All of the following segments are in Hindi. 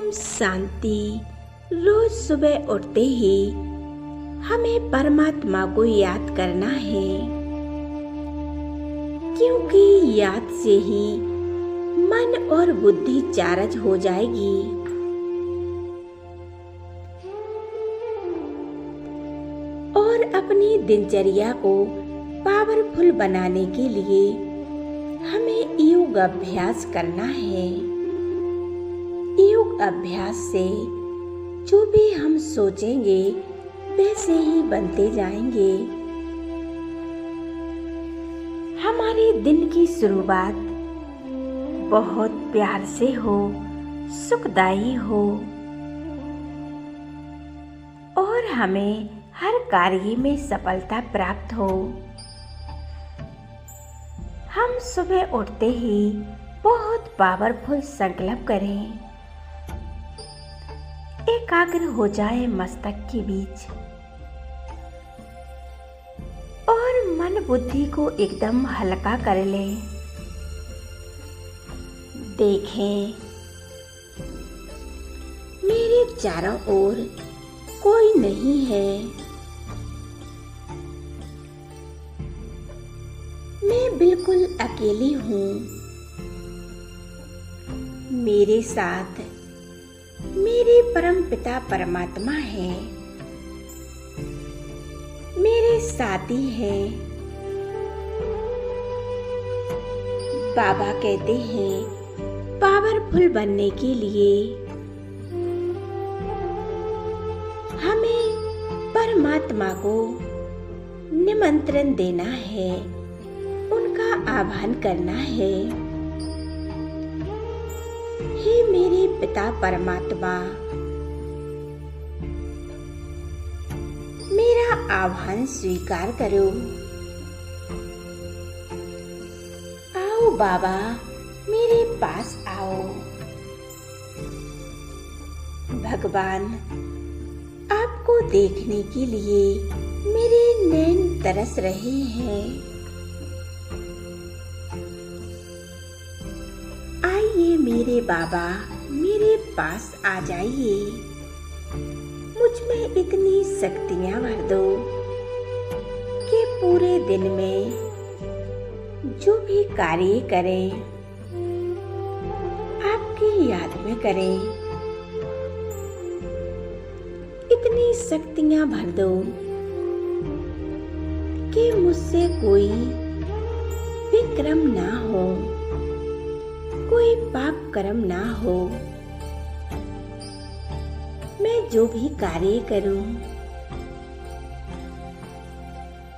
ओम शांति। रोज सुबह उठते ही हमें परमात्मा को याद करना है, क्योंकि याद से ही मन और बुद्धि चार्ज हो जाएगी। और अपनी दिनचर्या को पावरफुल बनाने के लिए हमें योग अभ्यास करना है। योग अभ्यास से जो भी हम सोचेंगे वैसे ही बनते जाएंगे। हमारे दिन की शुरुआत बहुत प्यार से हो, सुखदायी हो और हमें हर कार्य में सफलता प्राप्त हो। हम सुबह उठते ही बहुत पावरफुल संकल्प करें। एकाग्र हो जाए मस्तक के बीच और मन बुद्धि को एकदम हल्का कर ले। देखें, मेरे चारों ओर कोई नहीं है। मैं बिल्कुल अकेली हूँ। मेरे साथ मेरे परम पिता परमात्मा है, मेरे साथी है। बाबा कहते हैं, पावरफुल बनने के लिए हमें परमात्मा को निमंत्रण देना है, उनका आह्वान करना है। हे मेरे पिता परमात्मा, मेरा आह्वान स्वीकार करो। आओ बाबा, मेरे पास आओ। भगवान, आपको देखने के लिए मेरे नैन तरस रहे हैं। आइए मेरे बाबा, मेरे पास आ जाइए। मुझ में इतनी शक्तियाँ भर दो कि पूरे दिन में जो भी कार्य करें आपकी याद में करें। इतनी शक्तियाँ भर दो कि मुझसे कोई विक्रम ना हो, कोई पाप कर्म ना हो। मैं जो भी कार्य करूं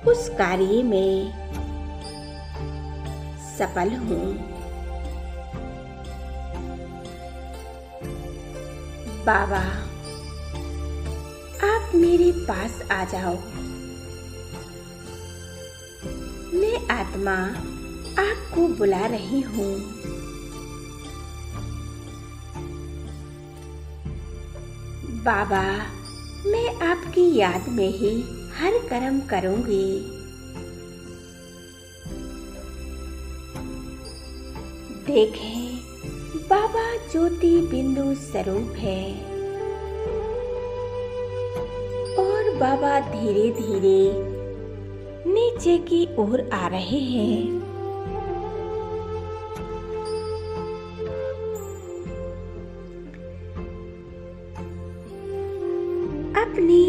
उस कार्य में सफल हूं। बाबा, आप मेरे पास आ जाओ। मैं आत्मा आपको बुला रही हूँ। बाबा, मैं आपकी याद में ही हर कर्म करूंगी। देखें, बाबा ज्योति बिंदु स्वरूप है और बाबा धीरे धीरे नीचे की ओर आ रहे हैं। अपनी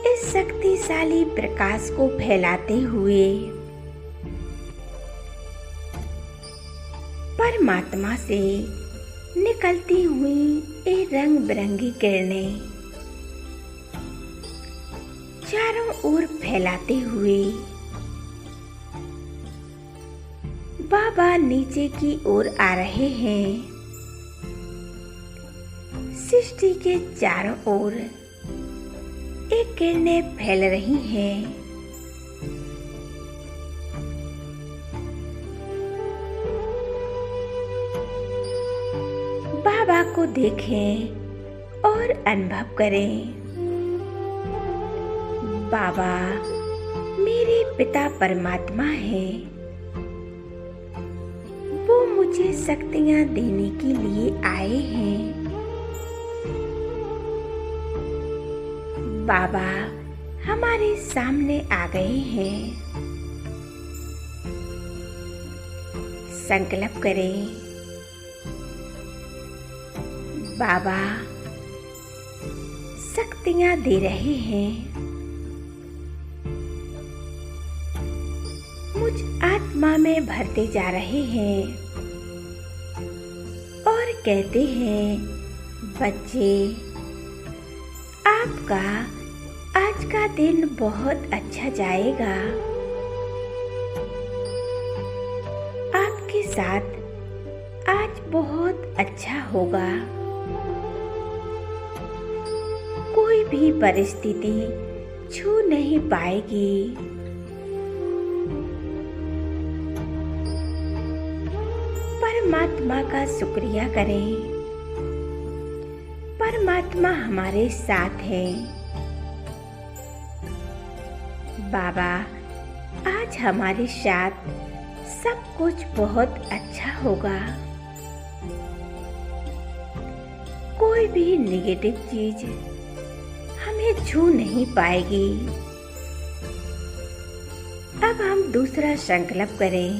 इस शक्तिशाली प्रकाश को फैलाते हुए परमात्मा से निकलती हुई ये रंग बिरंगी किरणें चारों ओर फैलाते हुए बाबा नीचे की ओर आ रहे हैं। सृष्टि के चारों ओर एक किरणें फैल रही हैं। बाबा को देखें और अनुभव करें। बाबा मेरे पिता परमात्मा है, वो मुझ मुझे शक्तियाँ देने के लिए आए हैं। बाबा हमारे सामने आ गए हैं। संकल्प करें, बाबा शक्तियाँ दे रहे हैं। मुझ आत्मा में भरते जा रहे हैं और कहते हैं, बच्चे आपका आज का दिन बहुत अच्छा जाएगा। आपके साथ आज बहुत अच्छा होगा। कोई भी परिस्थिति छू नहीं पाएगी। परमात्मा का शुक्रिया करें। परमात्मा हमारे साथ है। बाबा आज हमारे साथ सब कुछ बहुत अच्छा होगा। कोई भी नेगेटिव चीज हमें छू नहीं पाएगी। अब हम दूसरा संकल्प करें।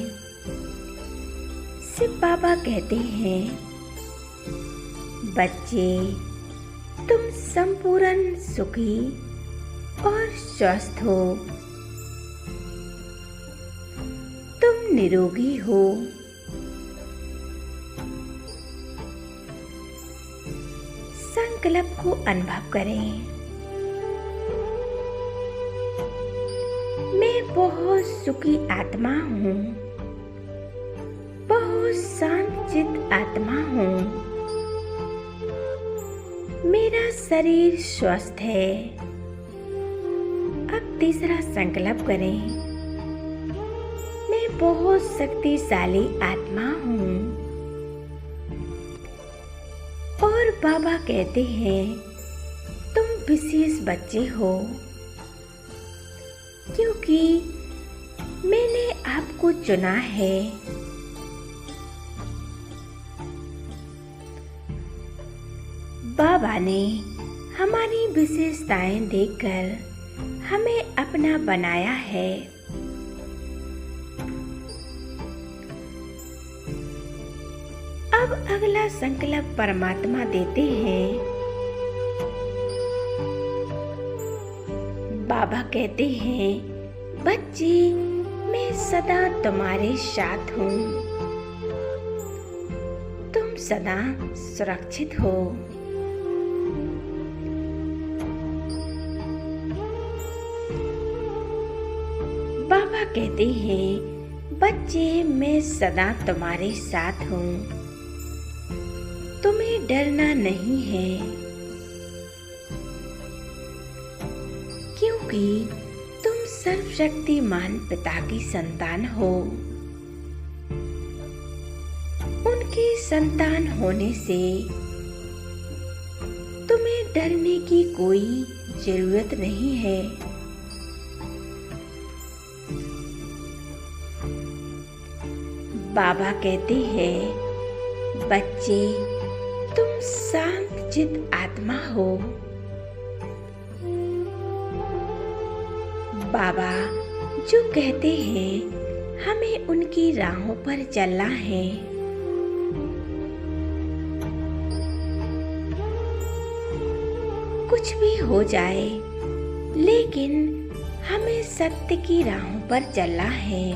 शिव बाबा कहते हैं, बच्चे तुम संपूर्ण सुखी और स्वस्थ हो। तुम निरोगी हो। संकल्प को अनुभव करें। मैं बहुत सुखी आत्मा हूँ। बहुत शांत आत्मा हूँ। मेरा शरीर स्वस्थ है। अब तीसरा संकल्प करें। मैं बहुत शक्तिशाली आत्मा हूँ। और बाबा कहते हैं, तुम विशेष बच्चे हो, क्योंकि मैंने आपको चुना है। बाबा ने हमारी विशेषताएं देखकर हमें अपना बनाया है। अब अगला संकल्प परमात्मा देते हैं। बाबा कहते हैं, बच्चे मैं सदा तुम्हारे साथ हूँ। तुम सदा सुरक्षित हो। बाबा कहते हैं, बच्चे मैं सदा तुम्हारे साथ हूँ। तुम्हें डरना नहीं है, क्योंकि तुम सर्वशक्तिमान पिता की संतान हो। उनकी संतान होने से तुम्हें डरने की कोई जरूरत नहीं है। बाबा कहते हैं, बच्चे तुम शांत चित आत्मा हो। बाबा जो कहते हैं, हमें उनकी राहों पर चलना है। कुछ भी हो जाए, लेकिन हमें सत्य की राहों पर चलना है।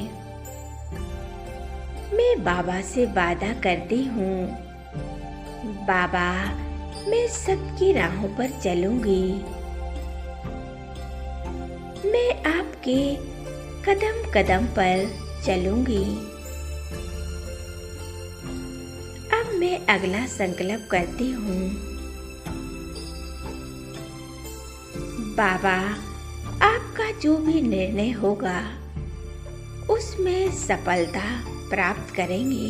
मैं बाबा से वादा करती हूँ, बाबा मैं सत्य की राहों पर चलूंगी। मैं आपके कदम कदम पर चलूंगी। अब मैं अगला संकल्प करती हूँ। बाबा आपका जो भी निर्णय होगा उसमें सफलता प्राप्त करेंगे।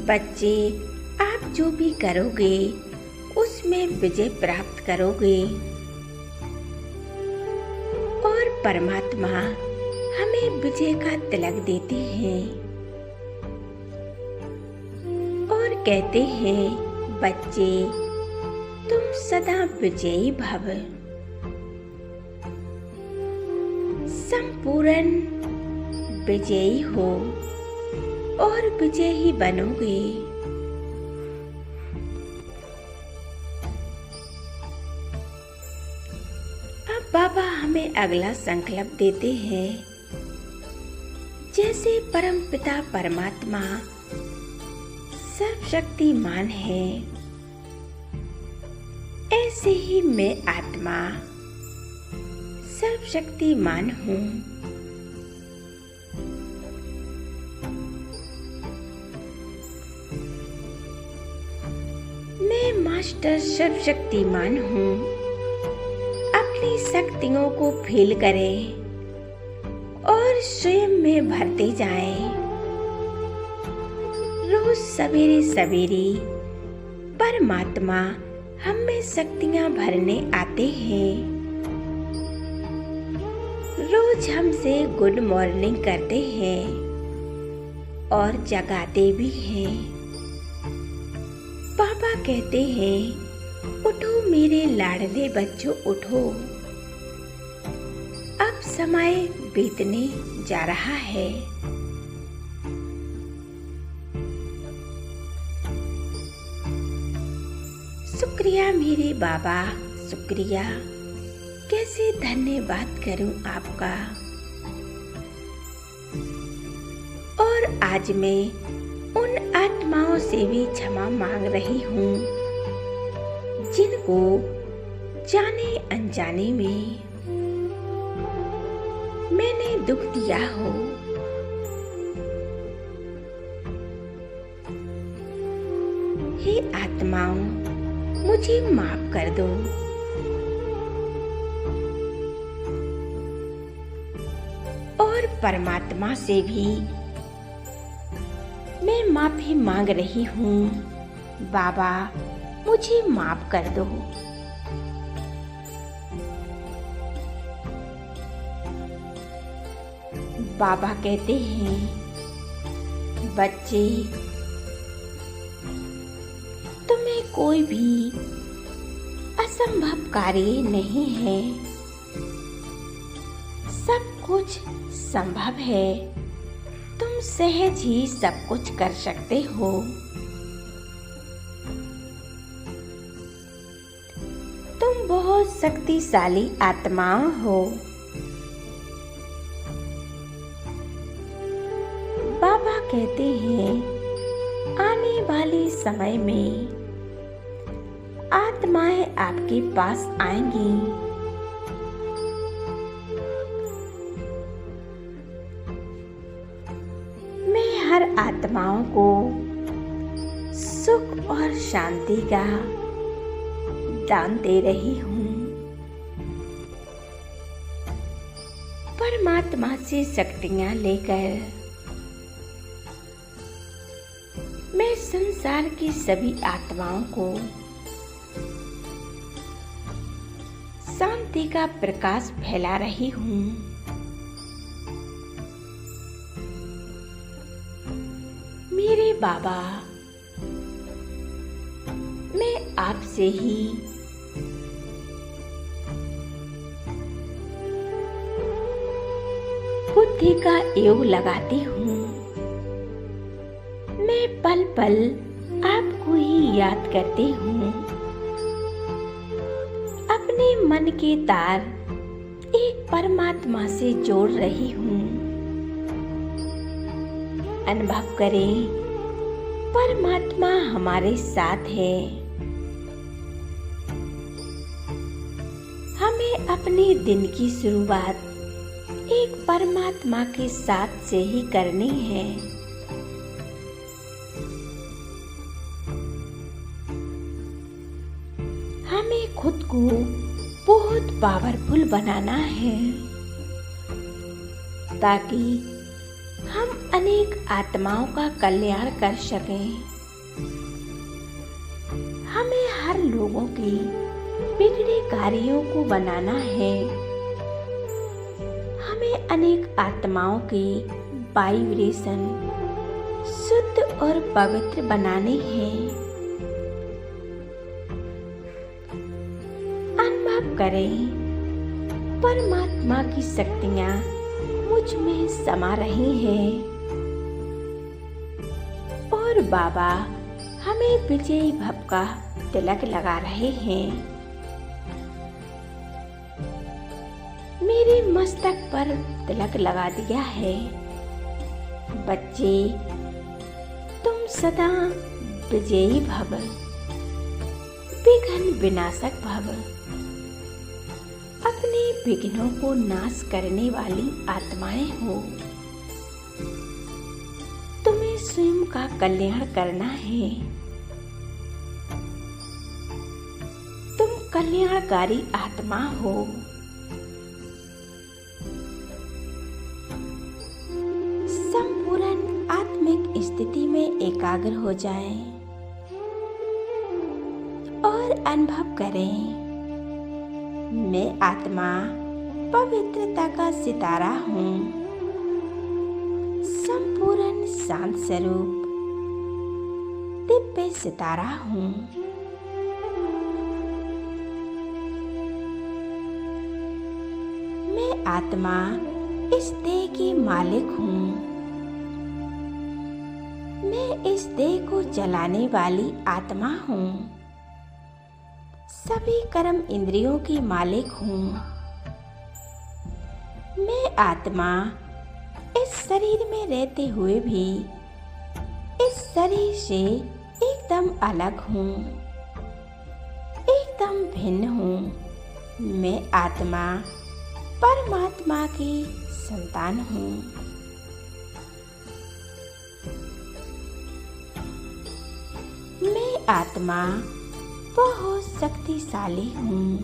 बच्चे आप जो भी करोगे उसमें विजय प्राप्त करोगे और परमात्मा हमें विजय का तिलक देते हैं और कहते हैं, बच्चे तुम सदा विजयी भव, संपूर्ण विजयी हो और विजयी बनोगे। अब बाबा हमें अगला संकल्प देते हैं, जैसे परमपिता परमात्मा सर्वशक्तिमान है, ऐसे ही मैं आत्मा सर्वशक्तिमान हूँ। मैं मास्टर सर्वशक्तिमान हूँ। अपनी शक्तियों को फील करें और स्वयं में भरते जाएं। रोज सवेरे सवेरे परमात्मा हम में शक्तियां भरने आते हैं। रोज हमसे गुड मॉर्निंग करते हैं और जगाते भी हैं। पापा कहते हैं, उठो मेरे लाडले बच्चों उठो, अब समय बीतने जा रहा है। शुक्रिया मेरे बाबा, शुक्रिया। कैसे धन्यवाद करूं आपका। और आज मैं उन आत्माओं से भी क्षमा मांग रही हूँ जिनको जाने अनजाने में मैंने दुख दिया हो। हे आत्माओं, मुझे माफ कर दो। और परमात्मा से भी मैं माफी मांग रही हूँ, बाबा मुझे माफ कर दो। बाबा कहते हैं, बच्चे तुम्हें कोई भी असंभव कार्य नहीं है, सब कुछ संभव है। तुम सहज ही सब कुछ कर सकते हो। तुम बहुत शक्तिशाली आत्माओं हो। बाबा कहते हैं, आने वाले समय में आत्माएं आपके पास आएंगी। हर आत्माओं को सुख और शांति का दान दे रही हूँ। परमात्मा से शक्तियाँ लेकर मैं संसार की सभी आत्माओं को शांति का प्रकाश फैला रही हूँ। मेरे बाबा, मैं आपसे ही बुद्धि का योग लगाती हूँ। मैं पल पल आपको ही याद करती हूँ। अपने मन के तार एक परमात्मा से जोड़ रही हूँ। अनुभव करें, परमात्मा हमारे साथ है। हमें अपने दिन की शुरुआत एक परमात्मा के साथ से ही करनी है। हमें खुद को बहुत पावरफुल बनाना है ताकि हम अनेक आत्माओं का कल्याण कर सकें। हमें हर लोगों की बिगड़े कार्यों को बनाना है। हमें अनेक आत्माओं के वाइब्रेशन शुद्ध और पवित्र बनाने हैं। अनुभव करें, परमात्मा की शक्तियाँ मुझ में समा रही हैं और बाबा हमें विजयी भव का तिलक लगा रहे हैं। मेरे मस्तक पर तिलक लगा दिया है। बच्चे, तुम सदा विजयी भव, विघ्न विनाशक भव, अपने विघ्नों को नाश करने वाली आत्माएं हो। तुम्हें स्वयं का कल्याण करना है। तुम कल्याणकारी आत्मा हो। संपूर्ण आत्मिक स्थिति में एकाग्र हो जाएं और अनुभव करें, मैं आत्मा पवित्रता का सितारा हूँ, संपूर्ण शांत स्वरूप दिव्य सितारा हूँ। मैं आत्मा इस देह की मालिक हूँ। मैं इस देह को चलाने वाली आत्मा हूँ। सभी कर्म इंद्रियों की मालिक हूँ। मैं आत्मा इस शरीर में रहते हुए भी इस शरीर से एकदम अलग हूँ, एकदम भिन्न हूँ। मैं आत्मा परमात्मा की संतान हूँ। मैं आत्मा बहुत शक्तिशाली हूँ।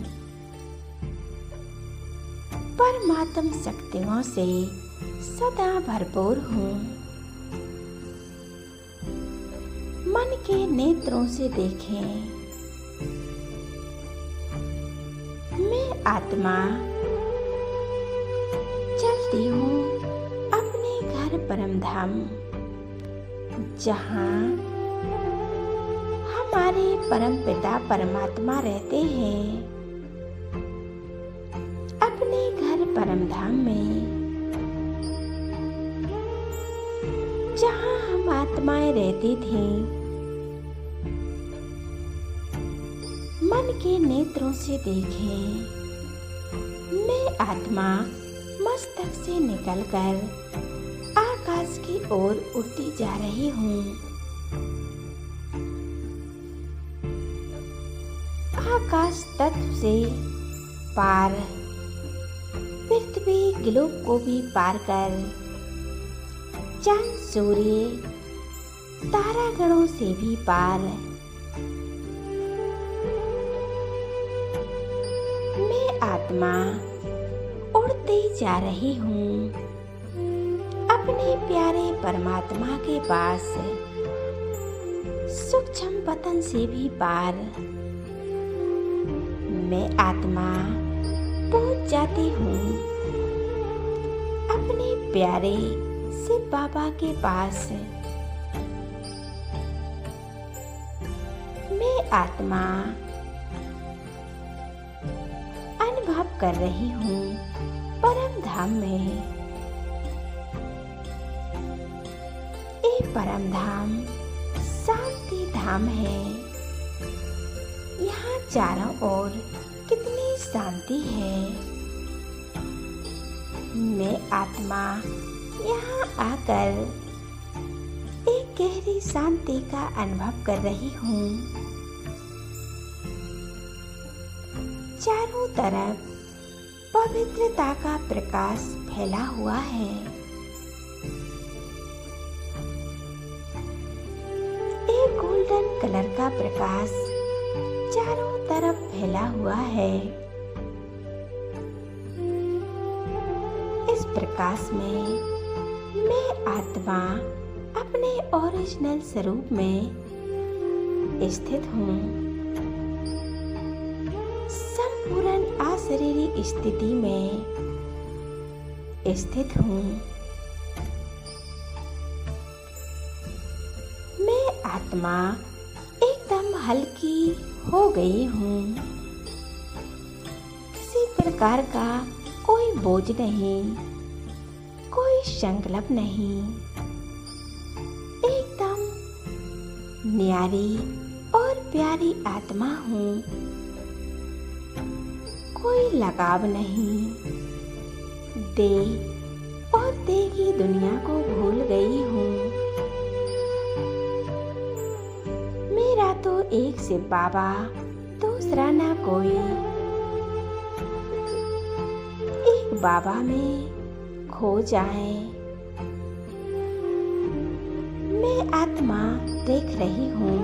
परमात्म शक्तियों से सदा भरपूर हूँ। मन के नेत्रों से देखें, मैं आत्मा चलती हूँ अपने घर परमधाम, जहाँ हमारे परम पिता परमात्मा रहते हैं। अपने घर परमधाम में, जहाँ हम आत्माएं रहती थीं, मन के नेत्रों से देखें, मैं आत्मा मस्तक से निकलकर आकाश की ओर उड़ती जा रही हूँ। आकाश तत्व से पार, पृथ्वी ग्लोब को भी पार कर, चांद सूर्य तारागणों से भी पार, मैं आत्मा उड़ती जा रही हूँ अपने प्यारे परमात्मा के पास, सूक्ष्म पतन से भी पार। मैं आत्मा पहुंच जाती हूँ अपने प्यारे शिव बाबा के पास। मैं आत्मा अनुभव कर रही हूँ परम धाम में। ये परम धाम शांति धाम है। यहाँ चारों ओर कितनी शांति है। मैं आत्मा यहाँ आकर एक गहरी शांति का अनुभव कर रही हूँ। चारों तरफ पवित्रता का प्रकाश फैला हुआ है। एक गोल्डन कलर का प्रकाश चारों तरफ फैला हुआ है। इस प्रकाश में मैं आत्मा अपने ओरिजिनल स्वरूप में स्थित हूँ। संपूर्ण अशरीरी स्थिति में स्थित हूँ। मैं आत्मा एकदम हल्की हो गई हूँ। किसी प्रकार का कोई बोझ नहीं, कोई संकल्प नहीं। एकदम न्यारी और प्यारी आत्मा हूँ। कोई लगाव नहीं। देह और देह की दुनिया को भूल गई हूँ। मेरा तो एक से बाबा, दूसरा ना कोई। एक बाबा में खो जाए। मैं आत्मा देख रही हूँ,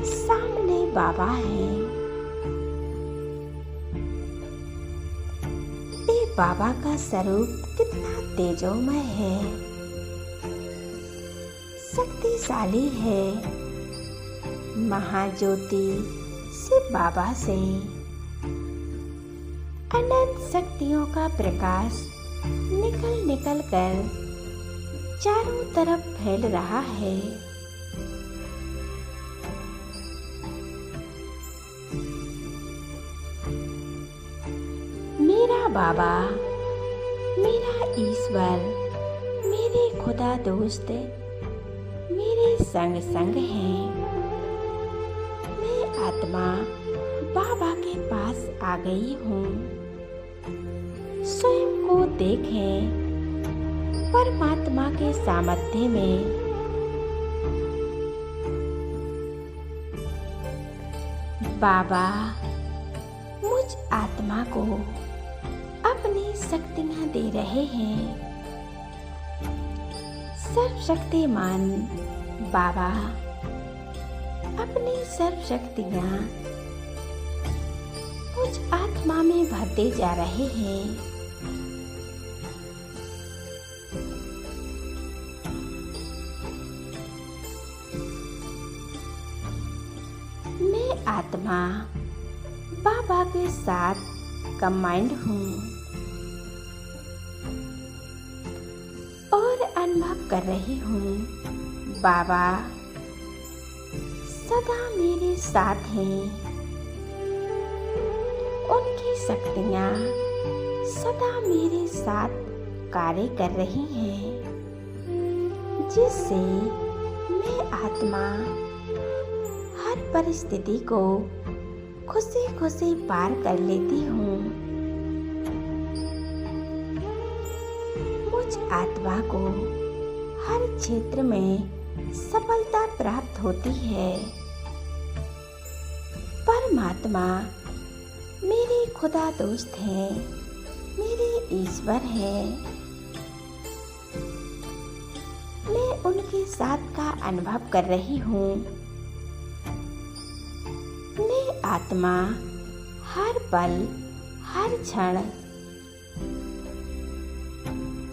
सामने बाबा है। ये बाबा का स्वरूप कितना तेजोमय है, शक्तिशाली है। महाज्योति से बाबा से अनंत शक्तियों का प्रकाश निकल निकल कर चारों तरफ फैल रहा है। मेरा बाबा, मेरा ईश्वर, मेरे खुदा दोस्त मेरे संग संग हैं। मैं आत्मा बाबा के पास आ गई हूँ। स्वयं को देखें परमात्मा के सामर्थ्य में। बाबा मुझ आत्मा को अपनी शक्तियाँ दे रहे हैं। सर्वशक्तिमान बाबा अपनी सर्व शक्तियाँ मुझ आत्मा में भरते जा रहे हैं। मैं आत्मा बाबा के साथ कंबाइंड हूँ और अनुभव कर रही हूँ बाबा सदा मेरे साथ हैं। उनकी शक्तियाँ सदा मेरे साथ कार्य कर रही हैं, जिससे मैं आत्मा हर परिस्थिति को खुशी खुशी पार कर लेती हूँ। मुझ आत्मा को हर क्षेत्र में सफलता प्राप्त होती है। परमात्मा मेरे खुदा दोस्त हैं, मेरे ईश्वर हैं। मैं उनके साथ का अनुभव कर रही हूँ। मैं आत्मा हर पल हर क्षण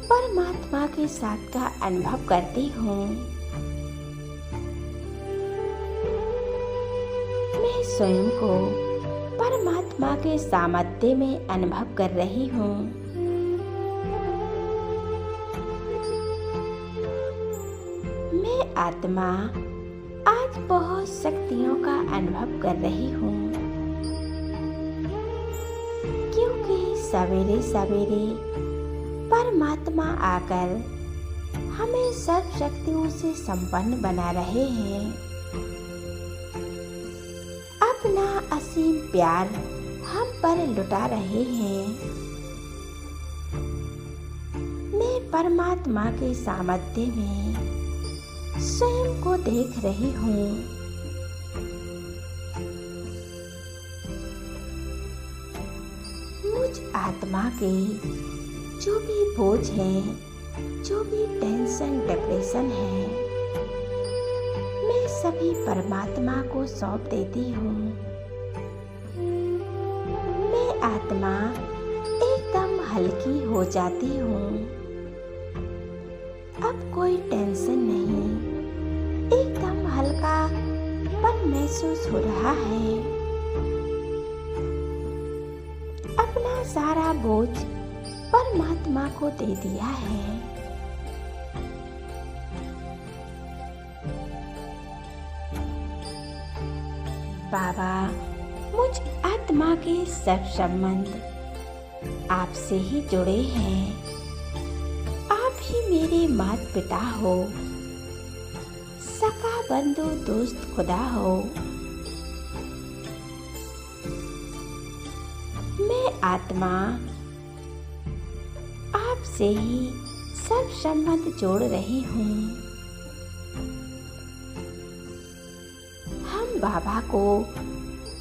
परमात्मा के साथ का अनुभव करती हूँ। मैं स्वयं को परमात्मा के सामर्थ्य में अनुभव कर रही हूँ। मैं आत्मा आज बहुत शक्तियों का अनुभव कर रही हूँ, क्योंकि सवेरे सवेरे परमात्मा आकर हमें सब शक्तियों से संपन्न बना रहे हैं। अपना असीम प्यार हम पर लुटा रहे हैं। मैं परमात्मा के सामर्थ्य में स्वयं को देख रही हूँ। मुझ आत्मा के जो भी बोझ है, जो भी टेंशन डिप्रेशन है, मैं सभी परमात्मा को सौंप देती हूँ। मैं आत्मा एकदम हल्की हो जाती हूँ। अब कोई टेंशन नहीं, एकदम हल्कापन महसूस हो रहा है। अपना सारा बोझ परमात्मा को दे दिया है। बाबा, मुझ आत्मा के सब संबंध आपसे ही जुड़े हैं। आप ही मेरे माता पिता हो, सखा बंधु दोस्त खुदा हो। मैं आत्मा आपसे ही सब संबंध जोड़ रही हूँ। हम बाबा को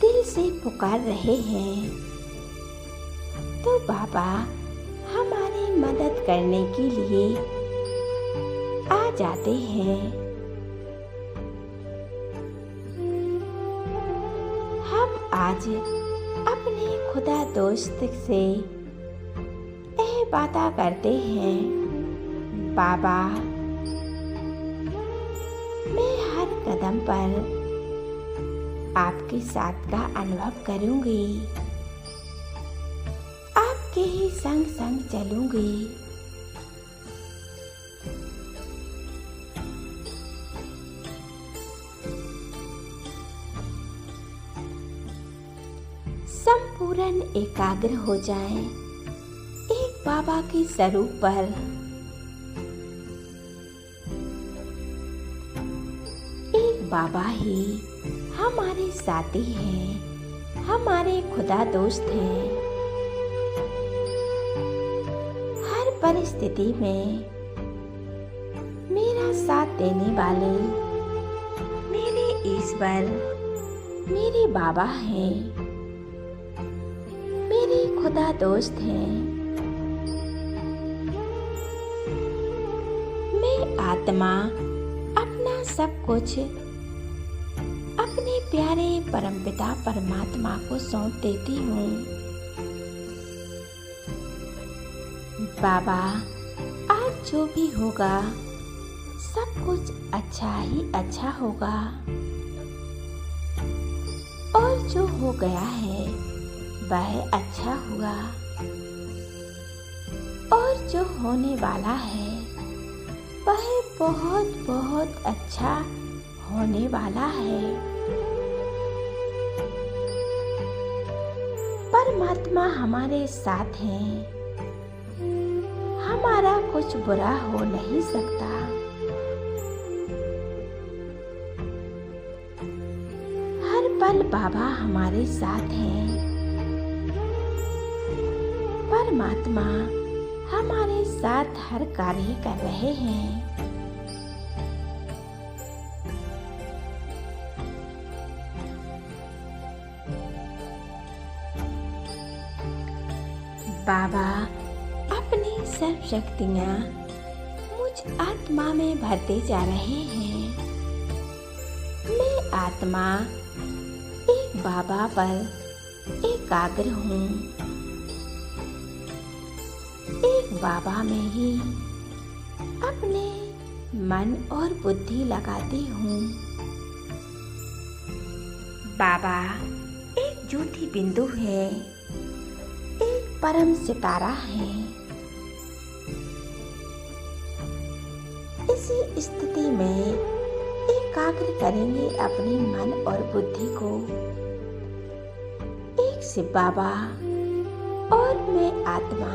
दिल से पुकार रहे हैं तो बाबा हमारी मदद करने के लिए आ जाते हैं। हम आज अपने खुदा दोस्त से यह बातें करते हैं, बाबा मैं हर कदम पर आपके साथ का अनुभव करूंगी, आपके ही संग संग चलूंगी। संपूर्ण एकाग्र हो जाएं एक बाबा के स्वरूप पर। एक बाबा ही हमारे साथी हैं, हमारे खुदा दोस्त हैं। हर परिस्थिति में मेरा साथ देने वाले मेरे ईश्वर मेरे बाबा हैं, मेरे खुदा दोस्त हैं। मैं आत्मा अपना सब कुछ अपने प्यारे परमपिता परमात्मा को सौंप देती हूँ। बाबा, आज जो भी होगा सब कुछ अच्छा ही अच्छा होगा, और जो हो गया है वह अच्छा हुआ, और जो होने वाला है वह बहुत बहुत अच्छा होने वाला है। परमात्मा हमारे साथ हैं, हमारा कुछ बुरा हो नहीं सकता। हर पल बाबा हमारे साथ हैं। परमात्मा हमारे साथ हर कार्य कर रहे हैं। बाबा अपनी सब शक्तियाँ मुझ आत्मा में भरते जा रहे हैं। मैं आत्मा एक बाबा पर एकाग्र हूँ। एक बाबा में ही अपने मन और बुद्धि लगाती हूँ। बाबा एक ज्योति बिंदु है, एक परम सितारा है। इसी स्थिति में एकाग्र करेंगे अपने मन और बुद्धि को। एक शिव बाबा और मैं आत्मा।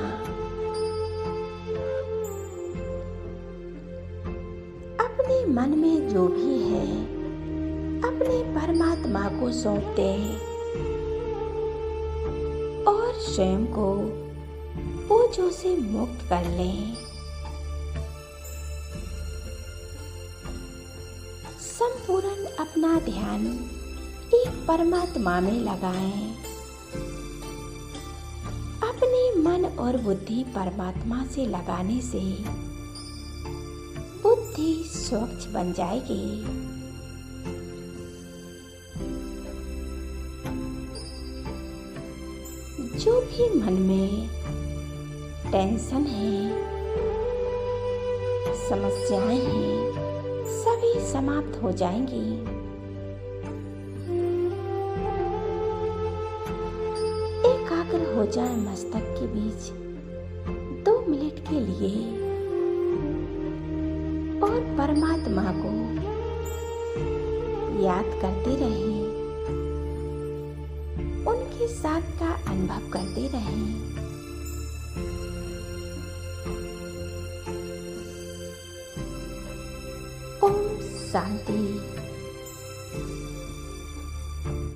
अपने मन में जो भी है अपने परमात्मा को सौंप दें और स्वयं को बोझों से मुक्त कर लें। संपूर्ण अपना ध्यान एक परमात्मा में लगाएं। अपने मन और बुद्धि परमात्मा से लगाने से बुद्धि स्वच्छ बन जाएगी। जो भी मन में टेंशन है, समस्याएं हैं, सभी समाप्त हो जाएंगी। एकाग्र हो जाए मस्तक के बीच के लिए और परमात्मा को याद करते रहें, उनके साथ का अनुभव करते रहें। ओम शांति।